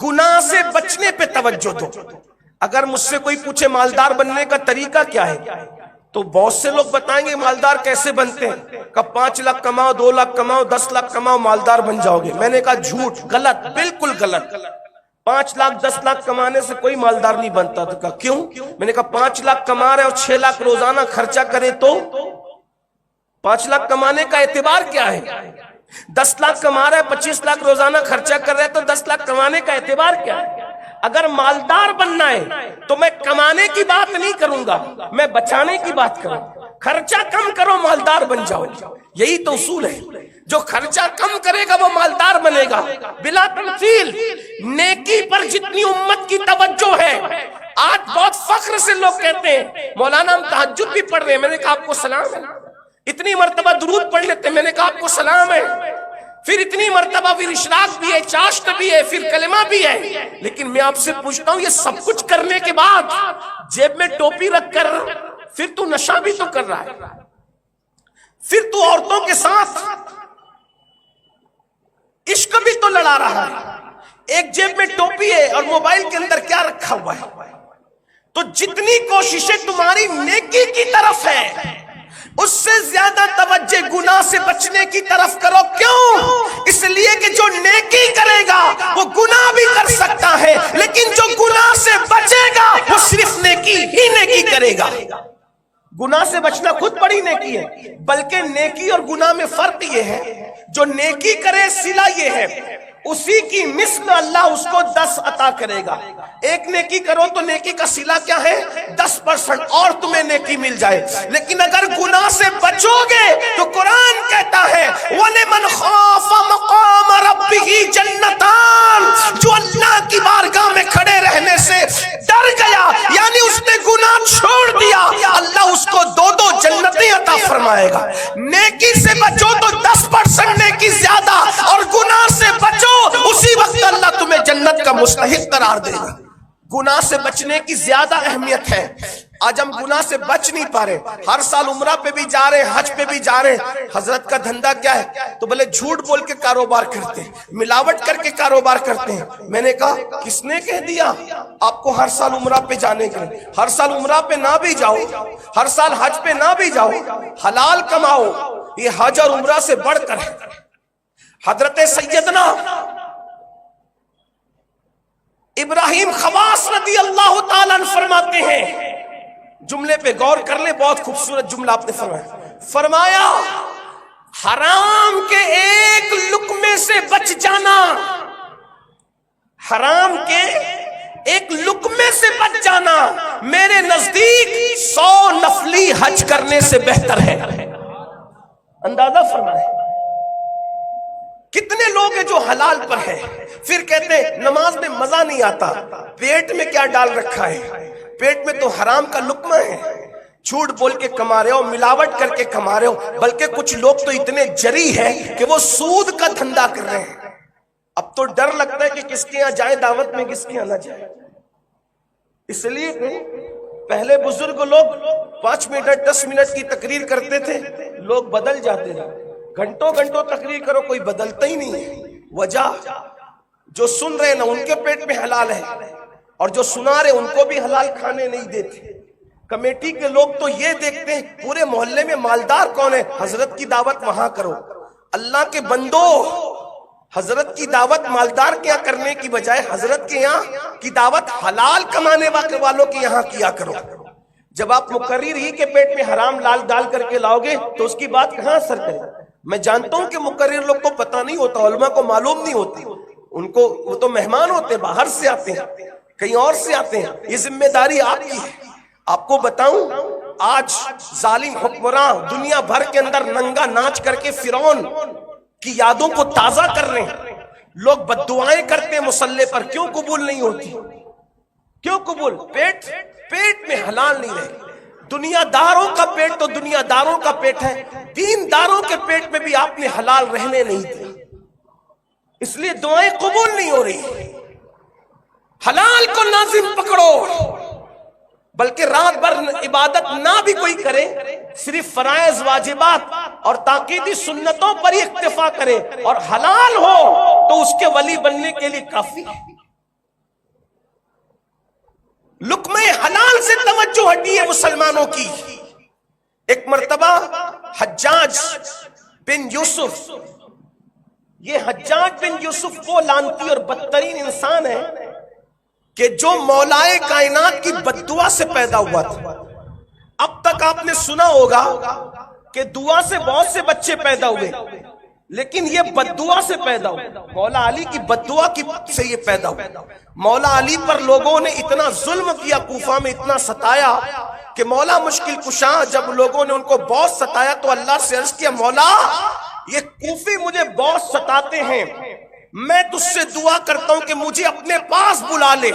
گناہ سے بچنے پہ توجہ دو. اگر مجھ سے کوئی پوچھے مالدار بننے کا طریقہ کیا ہے تو بہت سے لوگ بتائیں گے مالدار کیسے بنتے ہیں. کہ 5 لاکھ کماؤ، 2 لاکھ کماؤ، 10 لاکھ کماؤ، مالدار بن جاؤ گے. میں نے کہا جھوٹ، غلط، بالکل غلط. 5 لاکھ 10 لاکھ کمانے سے کوئی مالدار نہیں بنتا. تو کہا کیوں؟ میں نے کہا 5 لاکھ کما رہے اور 6 لاکھ روزانہ خرچہ کرے تو 5 لاکھ کمانے کا اعتبار کیا ہے؟ 10 لاکھ کما رہا ہے 25 لاکھ روزانہ خرچہ کر رہا ہے تو 10 لاکھ کمانے کا اعتبار کیا ہے؟ اگر مالدار بننا ہے تو میں کمانے کی بات نہیں کروں گا، میں بچانے کی بات کروں. خرچہ کم کرو، مالدار بن جاؤ. یہی تو اصول ہے. جو خرچہ کم کرے گا وہ مالدار بنے گا. بلا تمثیل نیکی پر جتنی امت کی توجہ ہے، آج بہت فخر سے لوگ کہتے ہیں مولانا ہم تہجد بھی پڑھ رہے ہیں. میں نے کہا آپ کو سلام ہے. اتنی مرتبہ درود پڑھ لیتے ہیں. میں نے کہا آپ کو سلام ہے. پھر اتنی مرتبہ پھر اشراق بھی ہے، چاشت بھی ہے، پھر کلمہ بھی ہے. لیکن میں آپ سے پوچھتا ہوں یہ سب کچھ کرنے کے بعد جیب میں ٹوپی رکھ کر پھر تو نشہ بھی تو کر رہا ہے، پھر تو عورتوں کے ساتھ عشق بھی تو لڑا رہا ہے. ایک جیب میں ٹوپی ہے اور موبائل کے اندر کیا رکھا ہوا ہے. تو جتنی کوششیں تمہاری نیکی کی طرف ہے اس سے زیادہ توجہ گناہ سے بچنے کی طرف کرو. کیوں؟ اس لیے کہ جو نیکی کرے گا وہ گناہ بھی کر سکتا ہے، لیکن جو گناہ سے بچے گا وہ صرف نیکی ہی نیکی کرے گا. گناہ سے بچنا خود بڑی نیکی ہے، بلکہ نیکی اور گناہ میں فرق یہ ہے جو نیکی کرے صلہ یہ ہے اسی کی مثل اللہ اس کو 10 عطا کرے گا. ایک نیکی کرو تو نیکی کا صلہ کیا ہے؟ 10% اور تمہیں نیکی مل جائے. لیکن اگر گناہ سے بچو گے تو قرآن کہتا ہے وَلِمَنْ خَافَ مَقَامَ رَبِّهِ جَنَّتَانِ، جو اللہ کی بارگاہ میں کھڑے رہنے سے ڈر گیا یعنی اس نے گناہ چھوڑ دیا، اللہ اس کو 2 جنتیں عطا فرمائے گا. نیکی سے بچو تو 10% نیکی زیادہ، اور گناہ سے بچو اسی وقت اللہ تمہیں جنت کا مستحق قرار دے گا. گناہ سے بچنے کی زیادہ اہمیت ہے. آج ہم گناہ سے بچ نہیں پا رہے. ہر سال عمرہ پہ بھی جا رہے ہیں، حج پہ بھی جا رہے ہیں. حضرت کا دھندا کیا ہے؟ تو بھلے جھوٹ بول کے کاروبار کرتے ہیں، ملاوٹ کر کے کاروبار کرتے ہیں. میں نے کہا کس نے کہہ دیا آپ کو ہر سال عمرہ پہ جانے کے لیے؟ ہر سال عمرہ پہ نہ بھی جاؤ، ہر سال حج پہ نہ بھی جاؤ، حلال کماؤ. یہ حج اور عمرہ سے بڑھ کر ہے. حضرت سیدنا ابراہیم خواص رضی اللہ تعالیٰ عنہ فرماتے ہیں، جملے پہ غور کر لیں، بہت خوبصورت جملہ آپ نے فرمایا حرام کے ایک لقمے سے بچ جانا، حرام کے ایک لقمے سے بچ جانا میرے نزدیک 100 نفلی حج کرنے سے بہتر ہے. اندازہ فرمائیں کتنے لوگ ہیں جو حلال پر ہیں، پھر کہتے ہیں نماز میں مزہ نہیں آتا. پیٹ میں کیا ڈال رکھا ہے؟ پیٹ میں تو حرام کا لقمہ ہے. جھوٹ بول کے کما رہے ہو، ملاوٹ کر کے کما رہے ہو. بلکہ کچھ لوگ تو اتنے جری ہیں کہ وہ سود کا دھندا کر رہے ہیں. اب تو ڈر لگتا ہے کہ کس کے یہاں جائے دعوت میں، کس کے یہاں نہ جائے. اس لیے پہلے بزرگ لوگ 5 منٹ 10 منٹ کی تقریر کرتے تھے، لوگ بدل جاتے تھے. گھنٹوں گھنٹوں تقریر کرو کوئی بدلتا ہی نہیں ہے. وجہ جو سن رہے نا ان کے پیٹ میں حلال ہے، اور جو سنا رہے ان کو بھی حلال کھانے نہیں دیتے. کمیٹی کے لوگ تو یہ دیکھتے ہیں پورے محلے میں مالدار کون ہے، حضرت کی دعوت وہاں کرو. اللہ کے بندو، حضرت کی دعوت مالدار کے یہاں کرنے کی بجائے حضرت کے یہاں کی دعوت حلال کمانے والوں کے یہاں کیا کرو. جب آپ مقرر ہی کے پیٹ میں حرام لال ڈال کر کے لاؤ گے تو اس کی بات کہاں اثر کرے. میں جانتا ہوں کہ مقرر لوگ کو پتہ نہیں ہوتا، علماء کو معلوم نہیں ہوتی، ان کو وہ تو مہمان ہوتے ہیں، باہر سے آتے ہیں، کہیں اور سے آتے ہیں. یہ ذمہ داری آپ کی ہے. آپ کو بتاؤں آج ظالم حکمراں دنیا بھر کے اندر ننگا ناچ کر کے فرعون کی یادوں کو تازہ کر رہے ہیں. لوگ بددعائیں کرتے ہیں مصلی پر، کیوں قبول نہیں ہوتی؟ کیوں قبول؟ پیٹ میں حلال نہیں رہے. دنیا داروں کا پیٹ تو دنیا داروں کا پیٹ ہے، دین داروں کے پیٹ میں بھی آپ نے حلال رہنے نہیں دی، اس لیے دعائیں قبول نہیں ہو رہی. حلال کو لازم پکڑو. بلکہ رات بھر عبادت نہ بھی کوئی کرے، صرف فرائض واجبات اور تاکیدی سنتوں پر ہی اکتفا کرے اور حلال ہو تو اس کے ولی بننے کے لیے کافی ہے۔ لقمہ حلال سے توجہ ہٹی ہے مسلمانوں کی۔ ایک مرتبہ حجاج بن یوسف، یہ حجاج بن یوسف وہ لعنتی اور بدترین انسان ہے کہ جو مولائے کائنات کی بددعا سے پیدا ہوا تھا۔ اب تک آپ نے سنا ہوگا کہ دعا سے بہت سے بچے پیدا ہوئے، لیکن یہ بددعا سے پیدا ہوا، مولا علی کی بددعا سے یہ پیدا ہوا۔ مولا علی پر لوگوں نے اتنا ظلم کیا، کوفہ میں اتنا ستایا کہ مولا مشکل کشا جب لوگوں نے ان کو بہت ستایا تو اللہ سے عرض کیا، مولا یہ کوفی مجھے بہت ستاتے ہیں، میں تجھ سے دعا کرتا ہوں کہ مجھے اپنے پاس بلا لے،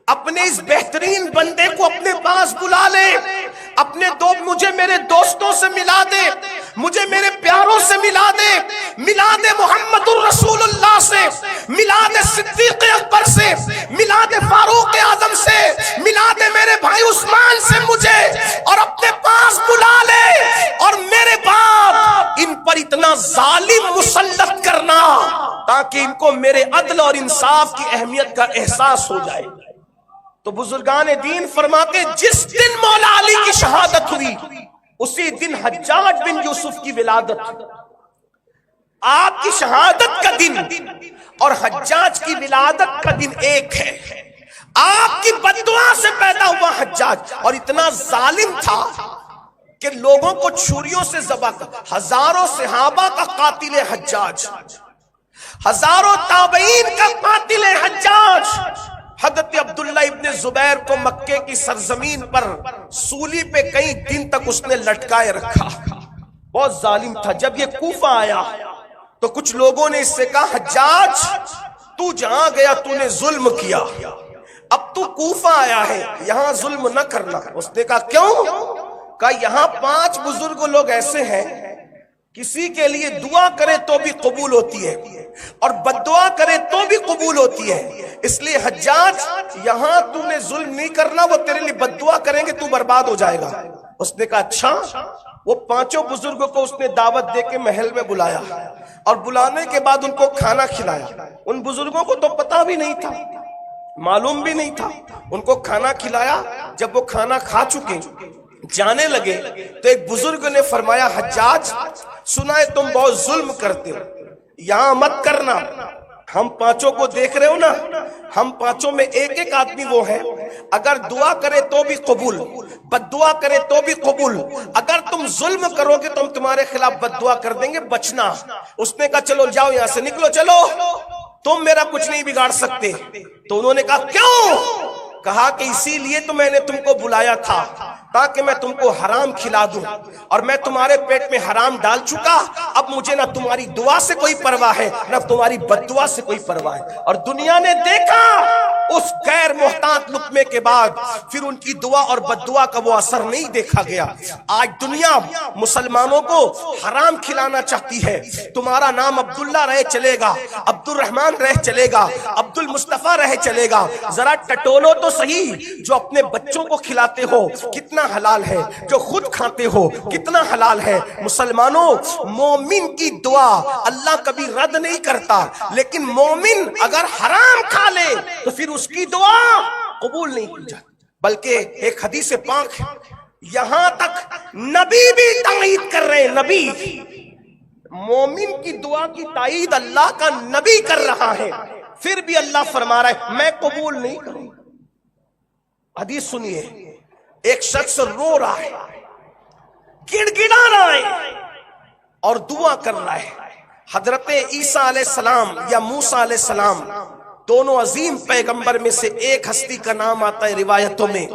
اپنے اس بہترین بندے کو اپنے پاس بلا لے، مجھے میرے دوستوں سے ملا دے، مجھے میرے پیاروں سے ملا دے، ملا دے محمد الرسول اللہ سے، ملا دے صدیق اکبر سے، ملا دے فاروق اعظم سے، ملا دے میرے بھائی عثمان سے مجھے، اور اپنے پاس بلا لے، اور میرے بعد ان پر اتنا ظالم مسلط کرنا تاکہ ان کو میرے عدل اور انصاف کی اہمیت کا احساس ہو جائے۔ تو بزرگان دین فرماتے جس دن مولا علی کی شہادت ہوئی اسی دن حجاج بن یوسف کی ولادت۔ آپ کی شہادت کا دن اور حجاج کی ولادت کا دن ایک ہے۔ آپ کی بددعا سے پیدا ہوا حجاج، اور اتنا ظالم تھا کہ لوگوں کو چھریوں سے ذبح کر، ہزاروں صحابہ کا قاتل حجاج، ہزاروں تابعین کا قاتل حجاج۔ حضرت عبداللہ ابن زبیر کو مکے کی سرزمین پر سولی پہ کئی دن تک اس نے لٹکائے رکھا، بہت ظالم تھا۔ جب یہ کوفہ آیا تو کچھ لوگوں نے اس سے کہا، حجاج تو جہاں گیا تو نے ظلم کیا، اب تو کوفہ آیا ہے یہاں ظلم نہ کرنا۔ اس نے کہا کیوں؟ کہا یہاں 5 بزرگ لوگ ایسے ہیں، کسی کے لیے دعا کرے تو بھی قبول ہوتی ہے اور بددعا کرے تو بھی قبول ہوتی ہے، اس لیے حجاج یہاں تو نے ظلم نہیں کرنا، وہ تیرے لیے بددعا کریں گے تو برباد ہو جائے گا۔ اس نے کہا اچھا۔ وہ 5 بزرگوں کو اس نے دعوت دے کے محل میں بلایا، اور بلانے کے بعد ان کو کھانا کھلایا۔ ان بزرگوں کو تو پتہ بھی نہیں تھا، معلوم بھی نہیں تھا، ان کو کھانا کھلایا۔ جب وہ کھانا کھا چکے جانے لگے تو ایک بزرگ نے فرمایا، حجاج سنا ہے تم بہت ظلم کرتے ہو، یہاں مت کرنا، ہم 5 کو دیکھ رہے ہو نا، ہم 5 میں ایک آدمی وہ ہے، اگر دعا کرے تو بھی قبول، بددعا کرے تو بھی قبول، اگر تم ظلم کرو گے تو ہم تمہارے خلاف بددعا کر دیں گے، بچنا۔ اس نے کہا چلو جاؤ یہاں سے، نکلو، چلو، تم میرا کچھ نہیں بگاڑ سکتے۔ تو انہوں نے کہا کیوں؟ کہا کہ اسی لیے تو میں نے تم کو بلایا تھا تاکہ میں تم کو حرام کھلا دوں، اور میں تمہارے پیٹ میں حرام ڈال چکا، اب مجھے نہ تمہاری دعا سے کوئی پرواہ ہے نہ تمہاری بددعا سے کوئی پرواہ ہے۔ اور دنیا نے دیکھا اس غیر محتاط لقمے کے بعد پھر ان کی دعا اور بددعا کا وہ اثر نہیں دیکھا گیا۔ آج دنیا مسلمانوں کو حرام کھلانا چاہتی ہے، تمہارا نام عبداللہ رہ چلے گا، عبد الرحمن رہ چلے گا، عبد المصطفیٰ رہ چلے گا، ذرا ٹٹولو تو صحیح، جو اپنے بچوں کو کھلاتے ہو کتنا حلال ہے، جو خود کھاتے ہو کتنا حلال ہے۔ مسلمانوں، مومن کی دعا اللہ کبھی رد نہیں کرتا، لیکن مومن اگر حرام کھا لے تو پھر اس کی دعا قبول نہیں کی جاتی۔ بلکہ ایک حدیث پاک ہے، یہاں تک نبی بھی تائید کر رہے ہیں، نبی، مومن کی دعا کی تائید اللہ کا نبی کر رہا ہے، پھر بھی اللہ فرما رہا ہے میں قبول نہیں کروں۔ حدیث سنیے، ایک شخص رو رہا ہے، گڑ گڑا رہا ہے اور دعا کر رہا ہے۔ حضرت عیسیٰ علیہ السلام یا موسیٰ علیہ السلام، دونوں عظیم پیغمبر میں سے ایک ہستی کا نام آتا ہے روایتوں میں،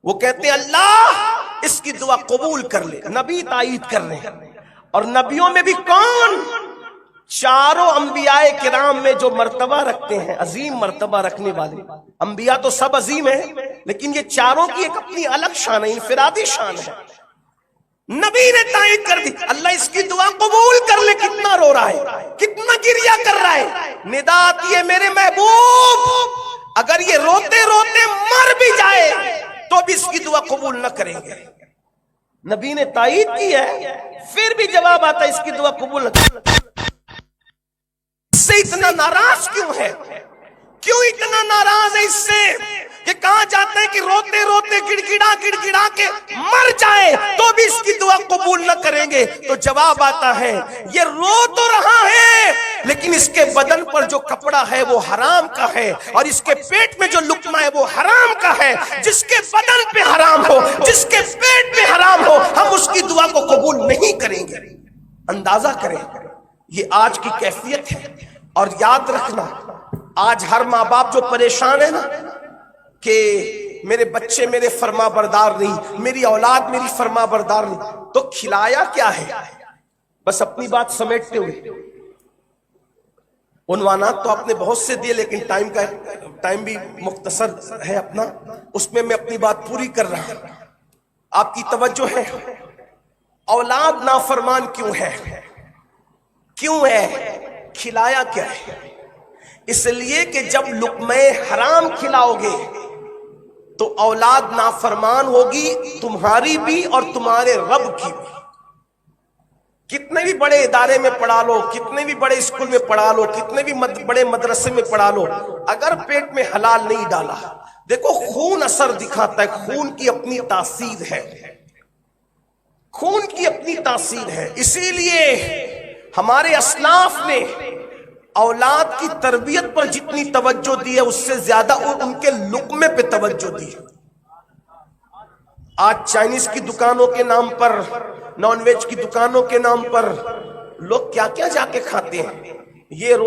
وہ کہتے ہیں اللہ اس کی دعا قبول کر لے، نبی تائید کر رہے ہیں۔ اور نبیوں میں بھی کون؟ 4 انبیاء کرام میں جو مرتبہ رکھتے ہیں، عظیم مرتبہ رکھنے والے انبیاء تو سب عظیم ہیں، لیکن یہ 4 کی ایک اپنی الگ شان ہے، انفرادی شان ہے۔ نبی نے تائید کر دی، اللہ اس کی دعا قبول کر لے۔ کتنا رو رہا ہے، کتنا گریہ کر رہا ہے، ندا آتی ہے میرے محبوب اگر یہ روتے روتے مر بھی جائے تو بھی اس کی دعا قبول نہ کریں گے. نبی نے تائید کی ہے, پھر بھی جواب آتا ہے اس کی دعا قبول نہ کریں گے. اس سے اتنا ناراض کیوں ہے؟ کیوں اتنا ناراض ہے اس سے کہ کہا جاتا ہے کہ روتے روتے گڑ گڑا کے مر جائے تو بھی اس کی دعا قبول نہ کریں گے. تو جواب آتا ہے یہ رو تو رہا ہے لیکن اس کے بدن پر جو کپڑا ہے وہ حرام کا ہے, اور اس کے پیٹ میں جو لقمہ ہے وہ حرام کا ہے. جس کے بدن پہ حرام ہو, جس کے پیٹ پہ حرام ہو, ہم اس کی دعا کو قبول نہیں کریں گے. اندازہ کریں, یہ آج کی کیفیت ہے. اور یاد رکھنا, آج ہر ماں باپ جو پریشان ہے نا کہ میرے بچے میرے فرما بردار نہیں, میری اولاد میری فرما بردار نہیں, تو کھلایا کیا ہے؟ بس اپنی بات سمیٹتے ہوئے, عنوانات تو آپ نے بہت سے دیے لیکن ٹائم بھی مختصر ہے اپنا, اس میں اپنی بات پوری کر رہا ہوں. آپ کی توجہ ہے, اولاد نافرمان کیوں ہے؟ کیوں ہے؟ کھلایا کیا ہے؟ اس لیے کہ جب لقمہ حرام کھلاؤ گے تو اولاد نافرمان ہوگی, تمہاری بھی اور تمہارے رب کی بھی. کتنے بھی بڑے ادارے میں پڑھا لو, کتنے بھی بڑے اسکول میں پڑھا لو, کتنے بھی بڑے مدرسے میں پڑھا لو, اگر پیٹ میں حلال نہیں ڈالا, دیکھو خون اثر دکھاتا ہے, خون کی اپنی تاثیر ہے, خون کی اپنی تاثیر ہے. اسی لیے ہمارے اسلاف نے اولاد کی تربیت پر جتنی توجہ دی ہے اس سے زیادہ ان کے لقمے پہ توجہ دی. آج چائنیز کی دکانوں کے نام پر, نان ویج کی دکانوں کے نام پر لوگ کیا کیا جا کے کھاتے ہیں. یہ روز